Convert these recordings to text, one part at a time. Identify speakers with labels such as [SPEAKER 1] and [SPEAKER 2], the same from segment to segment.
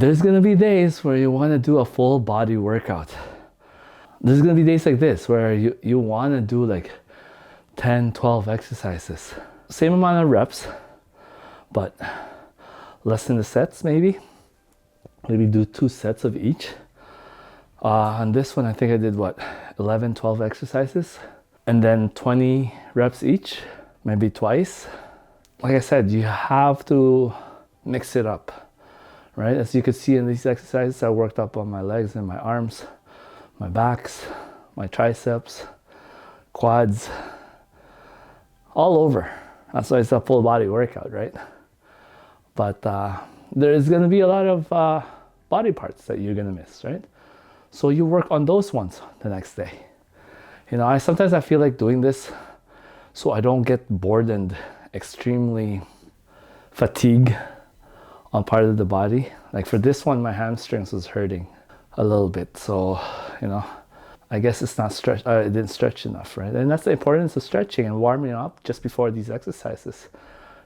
[SPEAKER 1] there's gonna be days where you want to do a full body workout. There's gonna be days like this where you want to do like 10, 12 exercises. Same amount of reps, but less in the sets maybe. Maybe do 2 sets of each. On this one, I think I did what, 11, 12 exercises, and then 20 reps each, maybe twice. Like I said, you have to mix it up, right? As you can see in these exercises, I worked up on my legs and my arms, my backs, my triceps, quads, all over. That's why it's a full body workout, right? But there's gonna be a lot of body parts that you're gonna miss, right? So you work on those ones the next day. You know, sometimes I feel like doing this so I don't get bored and extremely fatigued on part of the body. Like for this one, my hamstrings was hurting a little bit. So, you know, I guess it's not stretch. It didn't stretch enough, right? And that's the importance of stretching and warming up just before these exercises.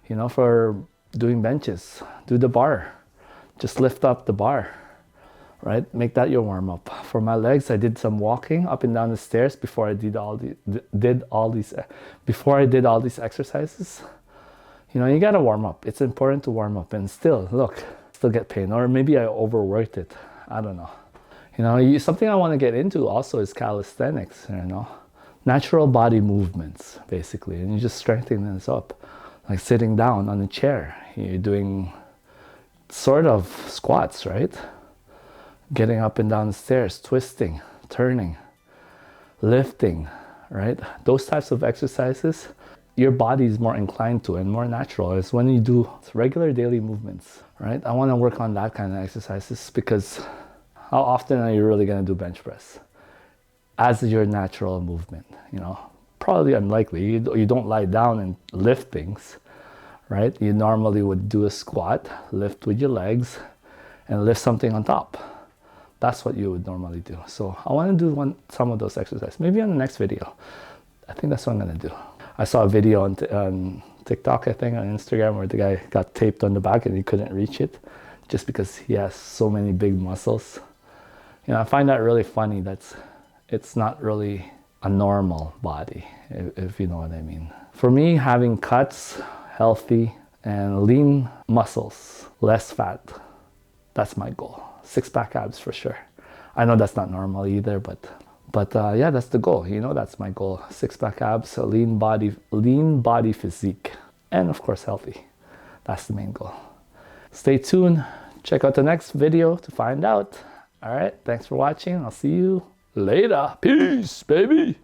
[SPEAKER 1] You know, for doing benches, do the bar, just lift up the bar, right? Make that your warm up. For my legs, I did some walking up and down the stairs before I did all these exercises. You know, you gotta warm up. It's important to warm up, and still get pain, or maybe I overworked it. I don't know. You know, something I want to get into also is calisthenics. You know, natural body movements basically, and you just strengthen this up, like sitting down on a chair. You're doing sort of squats, right? Getting up and down the stairs, twisting, turning, lifting, right? Those types of exercises, your body is more inclined to and more natural is when you do regular daily movements, right? I want to work on that kind of exercises, because how often are you really going to do bench press as your natural movement? You know, probably unlikely. You don't lie down and lift things, right? You normally would do a squat, lift with your legs, and lift something on top. That's what you would normally do. So I want to do some of those exercises, maybe on the next video. I think that's what I'm going to do. I saw a video on TikTok, I think, on Instagram, where the guy got taped on the back and he couldn't reach it just because he has so many big muscles. You know, I find that really funny. It's not really a normal body, if you know what I mean. For me, having cuts, healthy, and lean muscles, less fat, that's my goal. 6-pack abs for sure. I know that's not normal either, but yeah, that's the goal. You know, that's my goal. 6-pack abs, a lean body physique, and of course healthy. That's the main goal. Stay tuned. Check out the next video to find out. All right, thanks for watching. I'll see you later. Peace, baby.